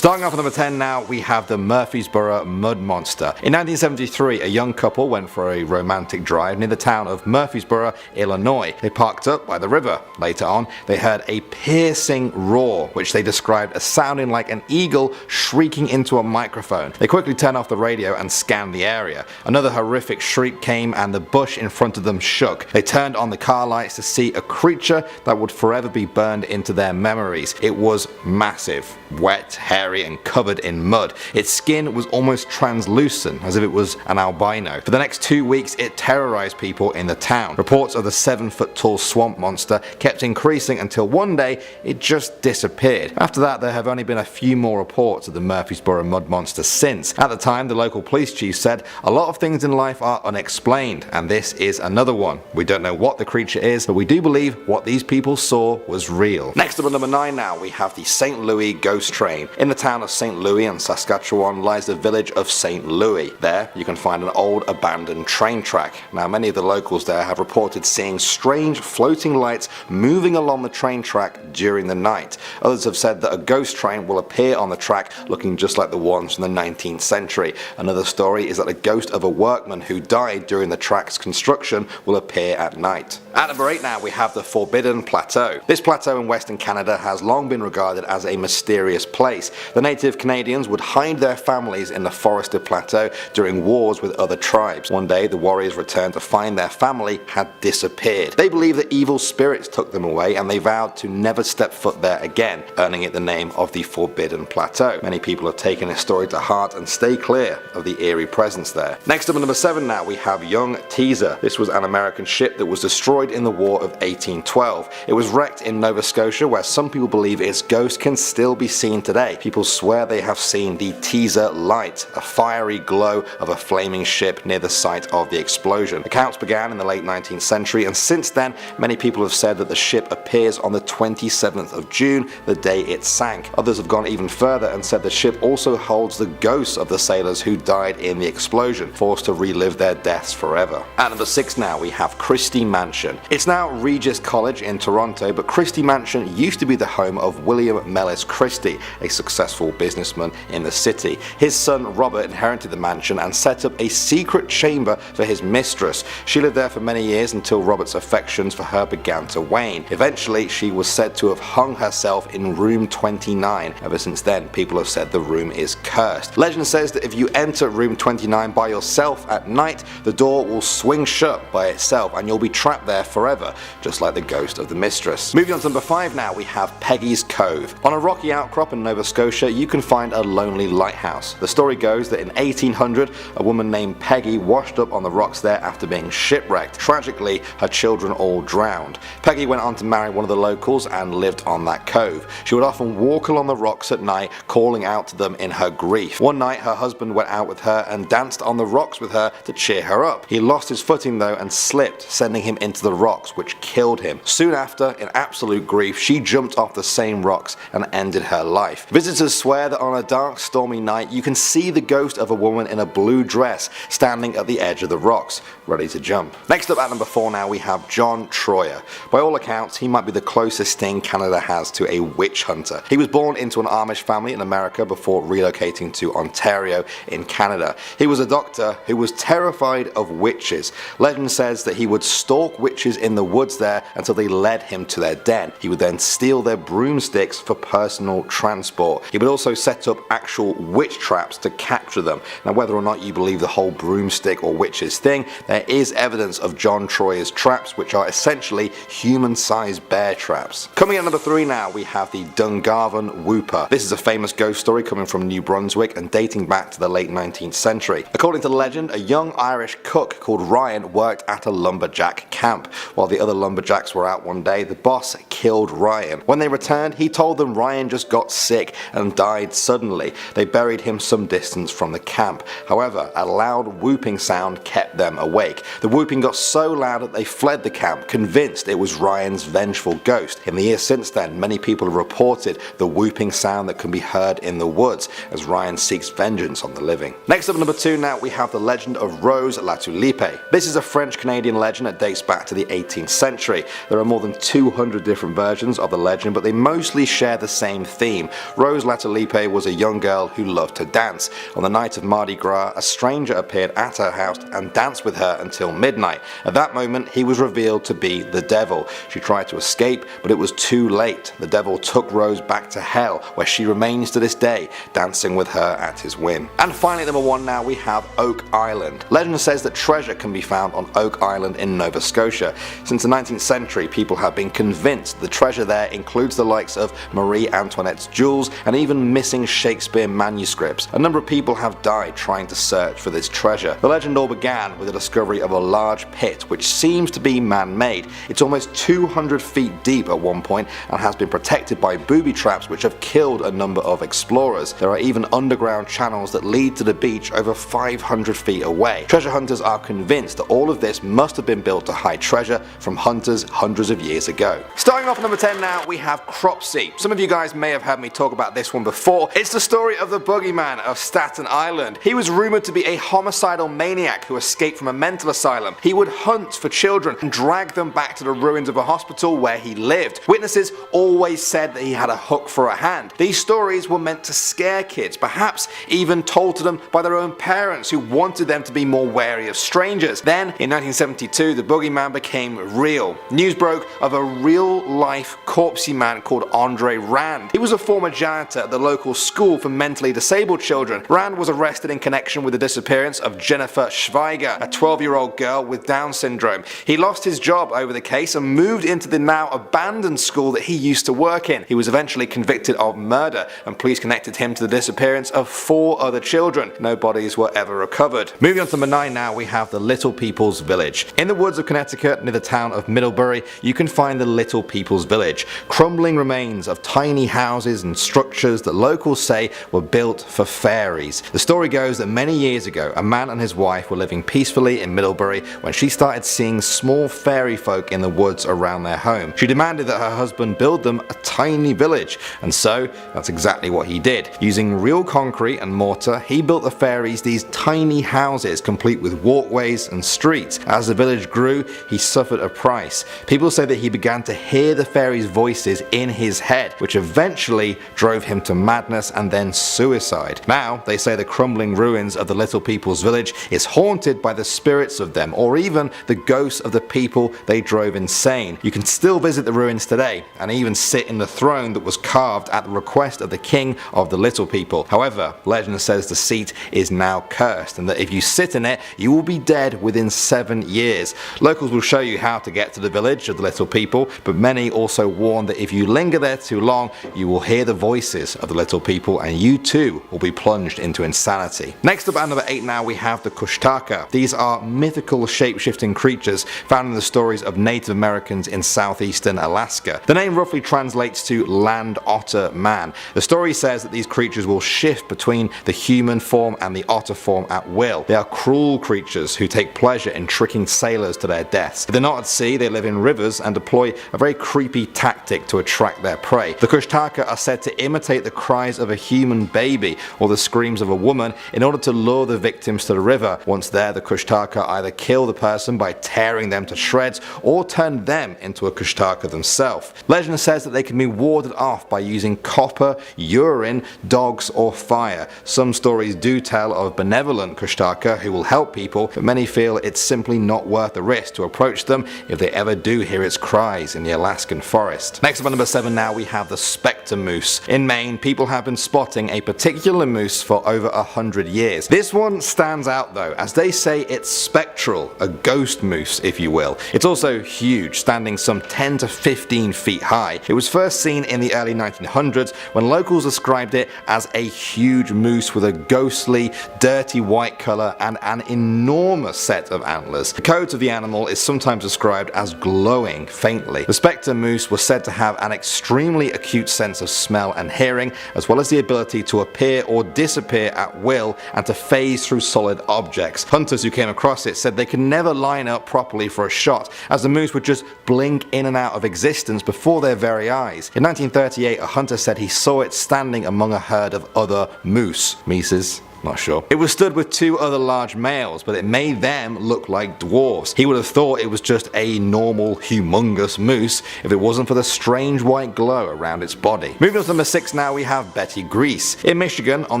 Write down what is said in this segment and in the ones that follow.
Starting off at number 10 now, we have the Murphysboro Mud Monster. In 1973, a young couple went for a romantic drive near the town of Murphysboro, Illinois. They parked up by the river. Later on, they heard a piercing roar, which they described as sounding like an eagle shrieking into a microphone. They quickly turned off the radio and scanned the area. Another horrific shriek came and the bush in front of them shook. They turned on the car lights to see a creature that would forever be burned into their memories. It was massive, wet, hairy and covered in mud. Its skin was almost translucent, as if it was an albino. For the next 2 weeks, it terrorized people in the town. Reports of the 7-foot tall swamp monster kept increasing until one day it just disappeared. After that, there have only been a few more reports of the Murphysboro Mud Monster since. At the time, the local police chief said, "A lot of things in life are unexplained, and this is another one. We don't know what the creature is, but we do believe what these people saw was real." Next up at number 9 now, we have the St. Louis Ghost Train. In the town of St. Louis in Saskatchewan lies the village of St. Louis. There, you can find an old abandoned train track. Now, many of the locals there have reported seeing strange floating lights moving along the train track during the night. Others have said that a ghost train will appear on the track looking just like the ones from the 19th century. Another story is that the ghost of a workman who died during the track's construction will appear at night. At number 8 now, we have the Forbidden Plateau. This plateau in Western Canada has long been regarded as a mysterious place. The native Canadians would hide their families in the forested plateau during wars with other tribes. One day, the warriors returned to find their family had disappeared. They believe that evil spirits took them away and they vowed to never step foot there again, earning it the name of the Forbidden Plateau. Many people have taken this story to heart and stay clear of the eerie presence there. Next up at number 7 now, we have young Teazer. This was an American ship that was destroyed in the War of 1812. It was wrecked in Nova Scotia, where some people believe its ghost can still be seen today. People swear they have seen the Teazer light, a fiery glow of a flaming ship near the site of the explosion. Accounts began in the late 19th century, and since then many people have said that the ship appears on the 27th of June, the day it sank. Others have gone even further and said the ship also holds the ghosts of the sailors who died in the explosion, forced to relive their deaths forever. At number 6 now, we have Christie Mansion. It's now Regis College in Toronto, but Christie Mansion used to be the home of William Mellis Christie, a successful businessman in the city. His son Robert inherited the mansion and set up a secret chamber for his mistress. She lived there for many years until Robert's affections for her began to wane. Eventually, she was said to have hung herself in room 29. Ever since then, people have said the room is cursed. Legend says that if you enter room 29 by yourself at night, the door will swing shut by itself and you'll be trapped there forever, just like the ghost of the mistress. Moving on to number 5 now, we have Peggys Cove. On a rocky outcrop in Nova Scotia, you can find a lonely lighthouse. The story goes that in 1800, a woman named Peggy washed up on the rocks there after being shipwrecked. Tragically, her children all drowned. Peggy went on to marry one of the locals and lived on that cove. She would often walk along the rocks at night, calling out to them in her grief. One night, her husband went out with her and danced on the rocks with her to cheer her up. He lost his footing though and slipped, sending him into the rocks, which killed him. Soon after, in absolute grief, she jumped off the same rocks and ended her life. Visitors swear that on a dark, stormy night, you can see the ghost of a woman in a blue dress standing at the edge of the rocks, ready to jump. Next up at number 4 now, we have John Troyer. By all accounts, he might be the closest thing Canada has to a witch hunter. He was born into an Amish family in America before relocating to Ontario in Canada. He was a doctor who was terrified of witches. Legend says that he would stalk witches in the woods there until they led him to their den. He would then steal their broomsticks for personal transport. He would also set up actual witch traps to capture them. Now, whether or not you believe the whole broomstick or witches thing, there is evidence of John Troyer's traps, which are essentially human-sized bear traps. Coming at number 3 now, we have the Dungarvon Whooper. This is a famous ghost story coming from New Brunswick and dating back to the late 19th century. According to legend, a young Irish cook called Ryan worked at a lumberjack camp. While the other lumberjacks were out one day, the boss killed Ryan. When they returned, he told them Ryan just got sick and died suddenly. They buried him some distance from the camp. However, a loud whooping sound kept them awake. The whooping got so loud that they fled the camp, convinced it was Ryan's vengeful ghost. In the years since then, many people have reported the whooping sound that can be heard in the woods as Ryan seeks vengeance on the living. Next up at number 2 now, we have the legend of Rose Latulippe. This is a French-Canadian legend that dates back to the 18th century. There are more than 200 different versions of the legend, but they mostly share the same theme. Rose Latulippe was a young girl who loved to dance. On the night of Mardi Gras, a stranger appeared at her house and danced with her until midnight. At that moment, he was revealed to be the devil. She tried to escape, but it was too late. The devil took Rose back to hell, where she remains to this day, dancing with her at his whim. And finally, number 1 now, we have Oak Island. Legend says that treasure can be found on Oak Island in Nova Scotia. Since the 19th century, people have been convinced the treasure there includes the likes of Marie Antoinette's jewels and even missing Shakespeare manuscripts. A number of people have died trying to search for this treasure. The legend all began with the discovery of a large pit which seems to be man-made. It's almost 200 feet deep at one point and has been protected by booby traps which have killed a number of explorers. There are even underground channels that lead to the beach over 500 feet away. Treasure hunters are convinced that all of this must have been built to hide treasure from hunters hundreds of years ago. Starting off at number 10 now, we have CROPSEY. Some of you guys may have heard me talk about this one before. It's the story of the boogeyman of Staten Island. He was rumored to be a homicidal maniac who escaped from a mental asylum. He would hunt for children and drag them back to the ruins of a hospital where he lived. Witnesses always said that he had a hook for a hand. These stories were meant to scare kids, perhaps even told to them by their own parents who wanted them to be more wary of strangers. Then, in 1972, the boogeyman became real. News broke of a real-life corpsey man called Andre Rand. He was a former janitor at the local school for mentally disabled children. Rand was arrested in connection with the disappearance of Jennifer Schweiger, a 12-year-old girl with Down syndrome. He lost his job over the case and moved into the now abandoned school that he used to work in. He was eventually convicted of murder, and police connected him to the disappearance of 4 other children. No bodies were ever recovered. Moving on to number 9 now, we have the Little People's Village. In the woods of Connecticut, near the town of Middlebury, you can find the Little People's Village. Crumbling remains of tiny houses and structures that locals say were built for fairies. The story goes that many years ago, a man and his wife were living peacefully in Middlebury when she started seeing small fairy folk in the woods around their home. She demanded that her husband build them a tiny village, and so that's exactly what he did. Using real concrete and mortar, he built the fairies these tiny houses complete with walkways and streets. As the village grew, he suffered a price. People say that he began to hear the fairies' voices in his head, which eventually drove him to madness and then suicide. Now, they say the crumbling ruins of the Little People's Village is haunted by the spirits of them, or even the ghosts of the people they drove insane. You can still visit the ruins today, and even sit in the throne that was carved at the request of the king of the Little People. However, legend says the seat is now cursed, and that if you sit in it, you will be dead within 7 years. Locals will show you how to get to the village of the Little People, but many also warn that if you linger there too long, you will hear the voices of the Little People, and you too will be plunged into insanity. Next up at number 8 now, we have the Kushtaka. These are mythical shape-shifting creatures found in the stories of Native Americans in southeastern Alaska. The name roughly translates to land otter man. The story says that these creatures will shift between the human form and the otter form at will. They are cruel creatures who take pleasure in tricking sailors to their deaths. If they're not at sea, they live in rivers and deploy a very creepy tactic to attract their prey. The Kushtaka are said to imitate the cries of a human baby or the screams of a woman in order to lure the victims to the river. Once there, the Kushtaka either kill the person by tearing them to shreds or turn them into a Kushtaka themselves. Legend says that they can be warded off by using copper, urine, dogs or fire. Some stories do tell of benevolent Kushtaka who will help people, but many feel it's simply not worth the risk to approach them if they ever do hear its cries in the Alaskan forest. Next up at number 7 now, we have the Specter Moose. In Maine, people have been spotting a particular moose for over 100 years. This one stands out though, as they say it's spectral, a ghost moose if you will. It's also huge, standing some 10 to 15 feet high. It was first seen in the early 1900s when locals described it as a huge moose with a ghostly, dirty white color and an enormous set of antlers. The coat of the animal is sometimes described as glowing faintly. The Specter Moose was said to have an extremely acute sense of smell and hearing, as well as the ability to appear or disappear at will and to phase through solid objects. Hunters who came across it said they could never line up properly for a shot, as the moose would just blink in and out of existence before their very eyes. In 1938, a hunter said he saw it standing among a herd of other mooses. Not sure. It was stood with 2 other large males, but it made them look like dwarves. He would have thought it was just a normal, humongous moose if it wasn't for the strange white glow around its body. Moving on to number 6 now, we have Bete Grise. In Michigan, on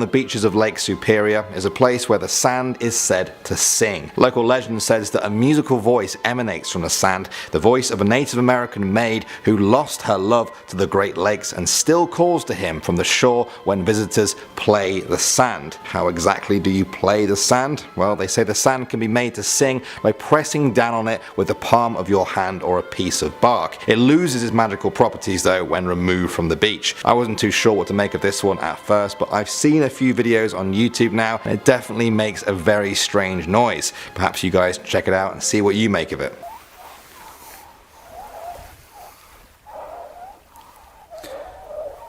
the beaches of Lake Superior, is a place where the sand is said to sing. Local legend says that a musical voice emanates from the sand, the voice of a Native American maid who lost her love to the Great Lakes and still calls to him from the shore when visitors play the sand. How exactly do you play the sand? Well, they say the sand can be made to sing by pressing down on it with the palm of your hand or a piece of bark. It loses its magical properties though when removed from the beach. I wasn't too sure what to make of this one at first, but I've seen a few videos on YouTube now and it definitely makes a very strange noise. Perhaps you guys check it out and see what you make of it.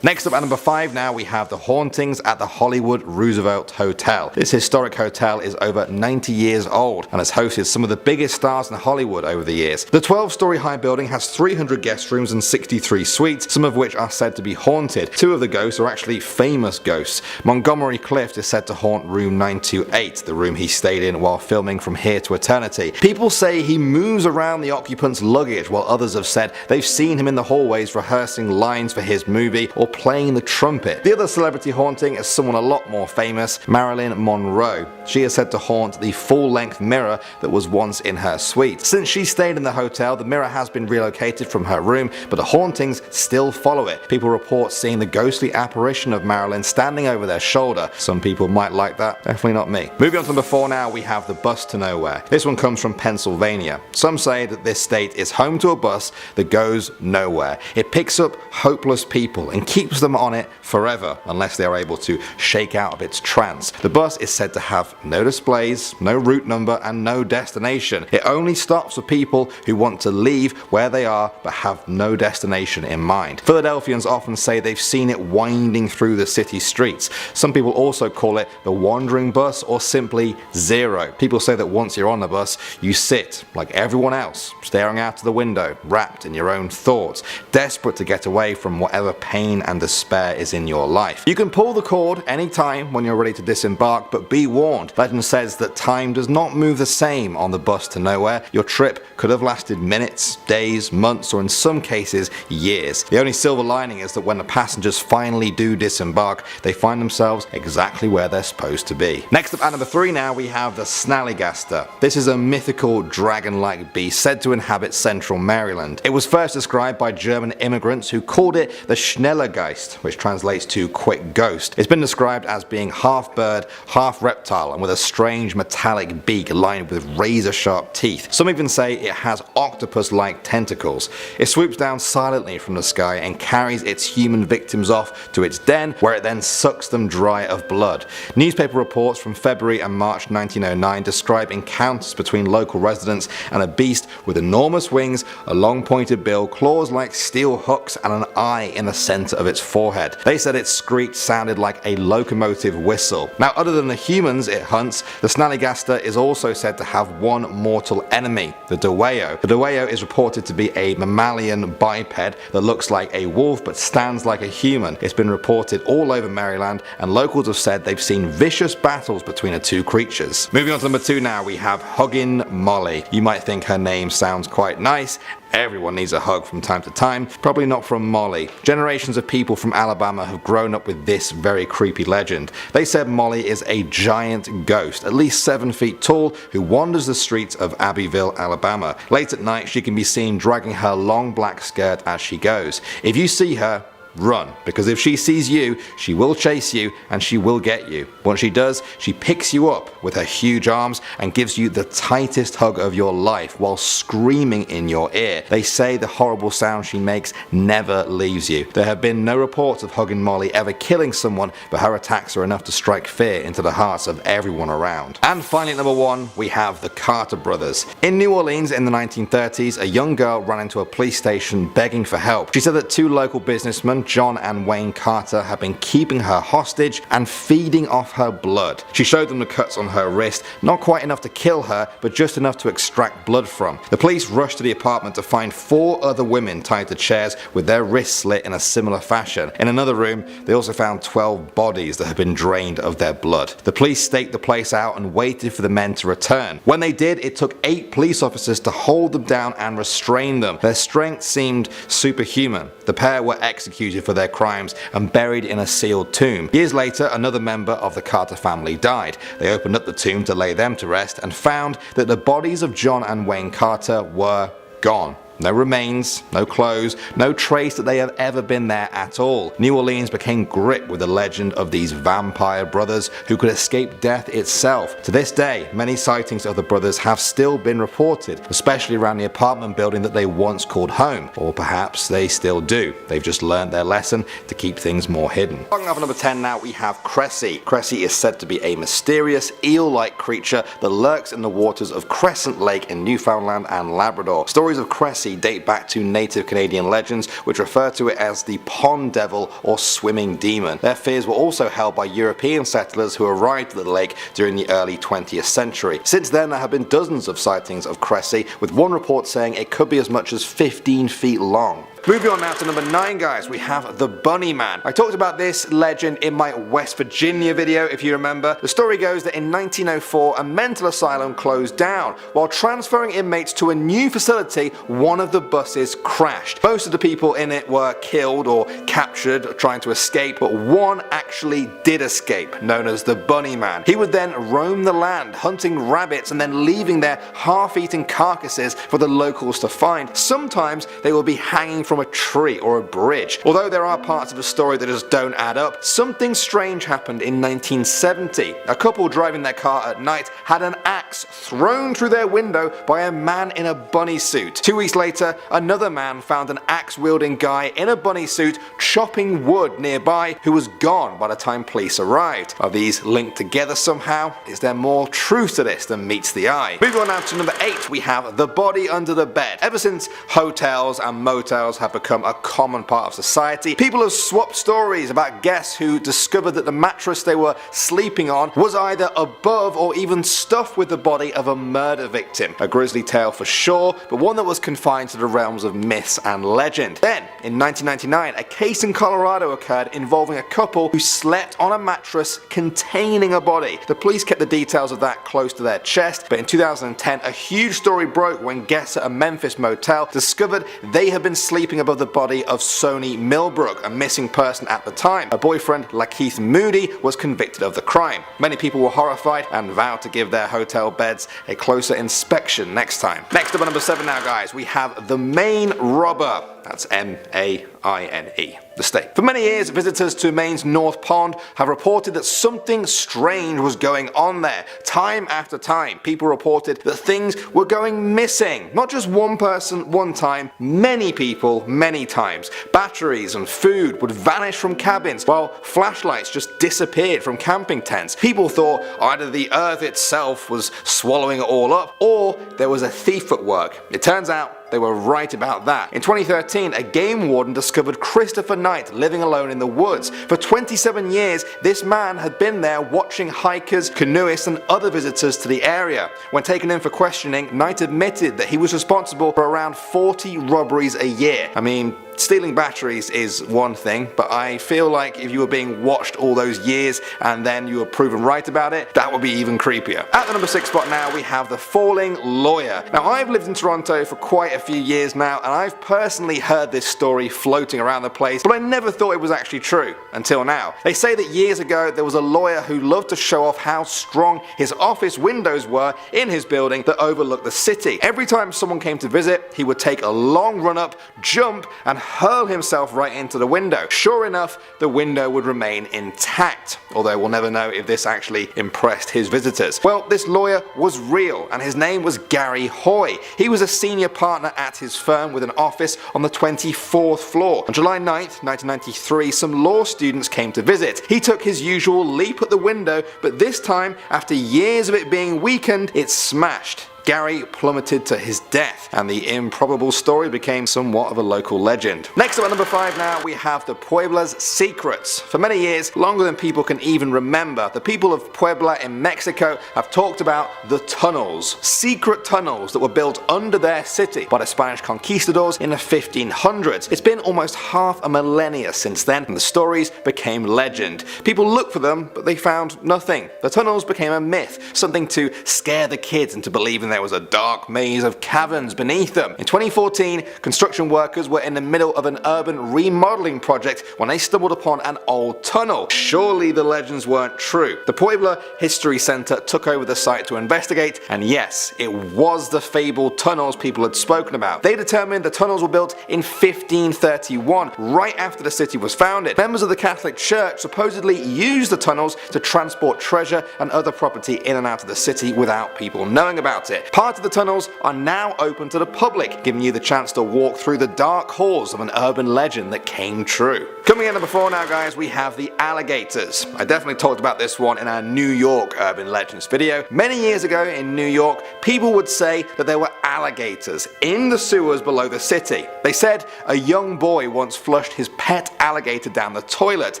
Next up at number 5 now, we have the hauntings at the Hollywood Roosevelt Hotel. This historic hotel is over 90 years old and has hosted some of the biggest stars in Hollywood over the years. The 12-story high building has 300 guest rooms and 63 suites, some of which are said to be haunted. 2 of the ghosts are actually famous ghosts. Montgomery Clift is said to haunt room 928, the room he stayed in while filming From Here to Eternity. People say he moves around the occupants' luggage, while others have said they've seen him in the hallways rehearsing lines for his movie or playing the trumpet. The other celebrity haunting is someone a lot more famous, Marilyn Monroe. She is said to haunt the full-length mirror that was once in her suite. Since she stayed in the hotel, the mirror has been relocated from her room, but the hauntings still follow it. People report seeing the ghostly apparition of Marilyn standing over their shoulder. Some people might like that, definitely not me. Moving on to number 4 now, we have the bus to nowhere. This one comes from Pennsylvania. Some say that this state is home to a bus that goes nowhere. It picks up hopeless people and keeps them on it forever unless they are able to shake out of its trance. The bus is said to have no displays, no route number and no destination. It only stops for people who want to leave where they are but have no destination in mind. Philadelphians often say they've seen it winding through the city streets. Some people also call it the wandering bus or simply zero. People say that once you're on the bus, you sit like everyone else, staring out of the window, wrapped in your own thoughts, desperate to get away from whatever pain and despair is in your life. You can pull the cord anytime when you're ready to disembark, but be warned. Legend says that time does not move the same on the bus to nowhere. Your trip could have lasted minutes, days, months, or in some cases, years. The only silver lining is that when the passengers finally do disembark, they find themselves exactly where they're supposed to be. Next up at number 3 now, we have the Snallygaster. This is a mythical dragon-like beast said to inhabit central Maryland. It was first described by German immigrants who called it the Snallygaster, which translates to quick ghost. It's been described as being half bird, half reptile, and with a strange metallic beak lined with razor-sharp teeth. Some even say it has octopus-like tentacles. It swoops down silently from the sky and carries its human victims off to its den, where it then sucks them dry of blood. Newspaper reports from February and March 1909 describe encounters between local residents and a beast with enormous wings, a long pointed bill, claws like steel hooks, and an eye in the center of its forehead. They said its screech sounded like a locomotive whistle. Now, other than the humans it hunts, the Snallygaster is also said to have one mortal enemy, the Deweo. The Deweo is reported to be a mammalian biped that looks like a wolf but stands like a human. It's been reported all over Maryland, and locals have said they've seen vicious battles between the two creatures. Moving on to number 2 now, we have Huggin Molly. You might think her name sounds quite nice. Everyone needs a hug from time to time, probably not from Molly. Generations of people from Alabama have grown up with this very creepy legend. They said Molly is a giant ghost, at least 7 feet tall, who wanders the streets of Abbeville, Alabama. Late at night, she can be seen dragging her long black skirt as she goes. If you see her, run, because if she sees you, she will chase you and she will get you. Once she does, she picks you up with her huge arms and gives you the tightest hug of your life while screaming in your ear. They say the horrible sound she makes never leaves you. There have been no reports of Huggin Molly ever killing someone, but her attacks are enough to strike fear into the hearts of everyone around. And finally at number 1, we have the Carter brothers. In New Orleans in the 1930s, a young girl ran into a police station begging for help. She said that 2 local businessmen, John and Wayne Carter had been keeping her hostage and feeding off her blood. She showed them the cuts on her wrist, not quite enough to kill her, but just enough to extract blood from. The police rushed to the apartment to find 4 other women tied to chairs with their wrists slit in a similar fashion. In another room, they also found 12 bodies that had been drained of their blood. The police staked the place out and waited for the men to return. When they did, it took 8 police officers to hold them down and restrain them. Their strength seemed superhuman. The pair were executed for their crimes and buried in a sealed tomb. Years later, another member of the Carter family died. They opened up the tomb to lay them to rest and found that the bodies of John and Wayne Carter were gone. No remains, no clothes, no trace that they have ever been there at all. New Orleans became gripped with the legend of these vampire brothers who could escape death itself. To this day, many sightings of the brothers have still been reported, especially around the apartment building that they once called home. Or perhaps they still do. They've just learned their lesson to keep things more hidden. Starting off at number 10 now, we have Cressie. Cressie is said to be a mysterious, eel-like creature that lurks in the waters of Crescent Lake in Newfoundland and Labrador. Stories of Cressie date back to native Canadian legends which refer to it as the pond devil or swimming demon. Their fears were also held by European settlers who arrived at the lake during the early 20th century. Since then there have been dozens of sightings of Cressie, with one report saying it could be as much as 15 feet long. Moving on now to number 9 guys, we have the Bunny Man. I talked about this legend in my West Virginia video if you remember. The story goes that in 1904 a mental asylum closed down. While transferring inmates to a new facility, one of the buses crashed. Most of the people in it were killed or captured trying to escape, but one actually did escape, known as the Bunny Man. He would then roam the land hunting rabbits and then leaving their half-eaten carcasses for the locals to find. Sometimes they will be hanging from a tree or a bridge. Although there are parts of the story that just don't add up, something strange happened in 1970. A couple driving their car at night had an axe thrown through their window by a man in a bunny suit. 2 weeks later, another man found an axe-wielding guy in a bunny suit chopping wood nearby who was gone by the time police arrived. Are these linked together somehow? Is there more truth to this than meets the eye? Moving on now to number 8, we have the body under the bed. Ever since hotels and motels have become a common part of society, people have swapped stories about guests who discovered that the mattress they were sleeping on was either above or even stuffed with the body of a murder victim. A grisly tale for sure, but one that was confined to the realms of myths and legend. Then, in 1999, a case in Colorado occurred involving a couple who slept on a mattress containing a body. The police kept the details of that close to their chest, but in 2010 a huge story broke when guests at a Memphis motel discovered they had been sleeping above the body of Sony Millbrook, a missing person at the time. Her boyfriend, Lakeith Moody, was convicted of the crime. Many people were horrified and vowed to give their hotel beds a closer inspection next time. Next up at number 7 now guys, we have the MAINE robber. That's M-A-I-N-E. The state. For many years, visitors to Maine's North Pond have reported that something strange was going on there. Time after time, people reported that things were going missing. Not just one person, one time, many people, many times. Batteries and food would vanish from cabins, while flashlights just disappeared from camping tents. People thought either the earth itself was swallowing it all up, or there was a thief at work. It turns out they were right about that. In 2013, a game warden discovered Christopher Knight living alone in the woods. For 27 years, this man had been there watching hikers, canoeists and other visitors to the area. When taken in for questioning, Knight admitted that he was responsible for around 40 robberies a year. I mean, stealing batteries is one thing, but I feel like if you were being watched all those years and then you were proven right about it, that would be even creepier. At the number 6 spot now, we have the falling lawyer. Now, I've lived in Toronto for quite a few years now, and I've personally heard this story floating around the place, but I never thought it was actually true until now. They say that years ago there was a lawyer who loved to show off how strong his office windows were in his building that overlooked the city. Every time someone came to visit, he would take a long run up, jump, and hurl himself right into the window. Sure enough, the window would remain intact, although we'll never know if this actually impressed his visitors. Well, this lawyer was real, and his name was Gary Hoy. He was a senior partner at his firm with an office on the 24th floor. On July 9th, 1993, some law students came to visit. He took his usual leap at the window, but this time, after years of it being weakened, it smashed. Gary plummeted to his death, and the improbable story became somewhat of a local legend. Next up at number 5 now, we have the Puebla's secrets. For many years, longer than people can even remember, the people of Puebla in Mexico have talked about the tunnels. Secret tunnels that were built under their city by the Spanish conquistadors in the 1500s. It's been almost half a millennia since then, and the stories became legend. People looked for them, but they found nothing. The tunnels became a myth, something to scare the kids into believing there was a dark maze of caverns beneath them. In 2014, construction workers were in the middle of an urban remodeling project when they stumbled upon an old tunnel. Surely the legends weren't true. The Puebla History Center took over the site to investigate, and yes, it was the fabled tunnels people had spoken about. They determined the tunnels were built in 1531, right after the city was founded. Members of the Catholic Church supposedly used the tunnels to transport treasure and other property in and out of the city without people knowing about it. Part of the tunnels are now open to the public, giving you the chance to walk through the dark halls of an urban legend that came true. Coming in number 4 now, guys, we have the alligators. I definitely talked about this one in our New York Urban Legends video. Many years ago in New York, people would say that there were alligators in the sewers below the city. They said a young boy once flushed his pet alligator down the toilet.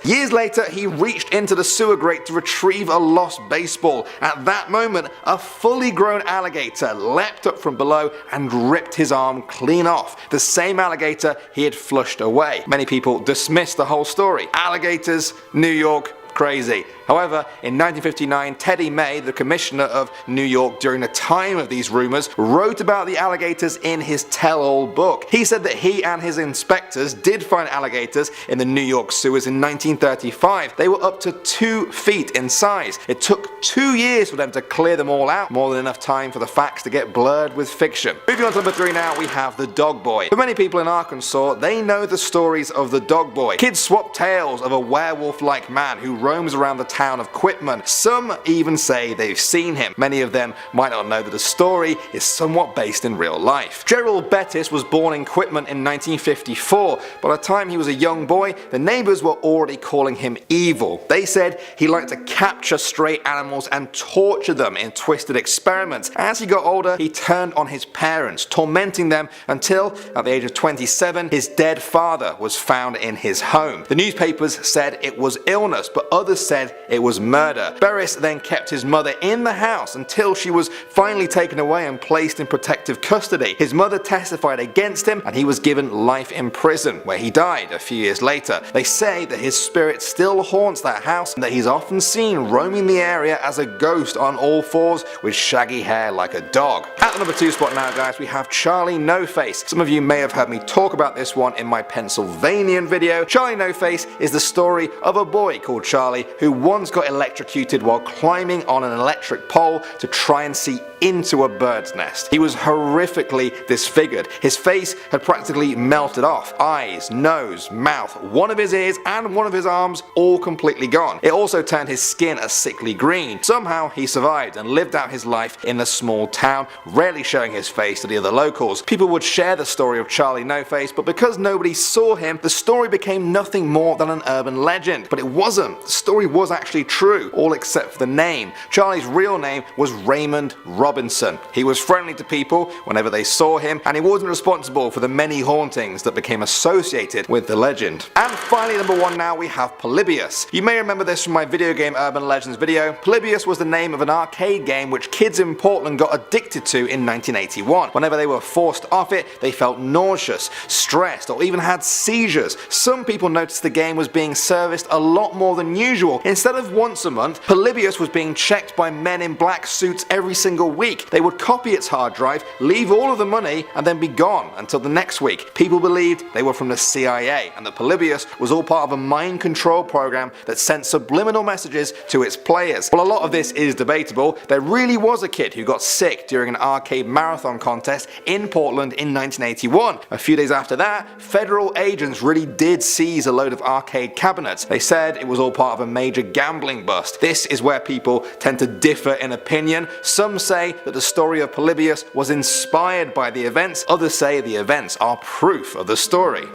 Years later, he reached into the sewer grate to retrieve a lost baseball. At that moment, a fully grown alligator leapt up from below and ripped his arm clean off, the same alligator he had flushed away. Many people dismissed the whole story. Alligators, New York, crazy. However, in 1959, Teddy May, the commissioner of New York during the time of these rumors, wrote about the alligators in his tell-all book. He said that he and his inspectors did find alligators in the New York sewers in 1935. They were up to 2 feet in size. It took 2 years for them to clear them all out, more than enough time for the facts to get blurred with fiction. Moving on to number 3 now, we have the Dog Boy. For many people in Arkansas, they know the stories of the Dog Boy. Kids swap tales of a werewolf-like man who roams around the town of Quitman. Some even say they've seen him. Many of them might not know that the story is somewhat based in real life. Gerald Bettis was born in Quitman in 1954. By the time he was a young boy, the neighbors were already calling him evil. They said he liked to capture stray animals and torture them in twisted experiments. As he got older, he turned on his parents, tormenting them until, at the age of 27, his dead father was found in his home. The newspapers said it was illness, but others said it was murder. Beres then kept his mother in the house until she was finally taken away and placed in protective custody. His mother testified against him, and he was given life in prison, where he died a few years later. They say that his spirit still haunts that house and that he's often seen roaming the area as a ghost on all fours with shaggy hair like a dog. At the number 2 spot now, guys, we have Charlie No Face. Some of you may have heard me talk about this one in my Pennsylvanian video. Charlie No Face is the story of a boy called Charlie who once got electrocuted while climbing on an electric pole to try and see into a bird's nest. He was horrifically disfigured. His face had practically melted off. Eyes, nose, mouth, one of his ears and one of his arms all completely gone. It also turned his skin a sickly green. Somehow he survived and lived out his life in a small town, rarely showing his face to the other locals. People would share the story of Charlie No Face, but because nobody saw him, the story became nothing more than an urban legend. But it wasn't. The story was actually true, all except for the name. Charlie's real name was Raymond Robinson. He was friendly to people whenever they saw him, and he wasn't responsible for the many hauntings that became associated with the legend. And finally, number 1 now, we have POLYBIUS. You may remember this from my video game Urban Legends video. POLYBIUS was the name of an arcade game which kids in Portland got addicted to in 1981. Whenever they were forced off it, they felt nauseous, stressed, or even had seizures. Some people noticed the game was being serviced a lot more than usual. Instead of once a month, POLYBIUS was being checked by men in black suits every single week. They would copy its hard drive, leave all of the money, and then be gone until the next week. People believed they were from the CIA, and that POLYBIUS was all part of a mind control program that sent subliminal messages to its players. While a lot of this is debatable, there really was a kid who got sick during an arcade marathon contest in Portland in 1981. A few days after that, federal agents really did seize a load of arcade cabinets. They said it was all part of a major gambling bust. This is where people tend to differ in opinion. Some say that the story of POLYBIUS was inspired by the events, others say the events are proof of the story.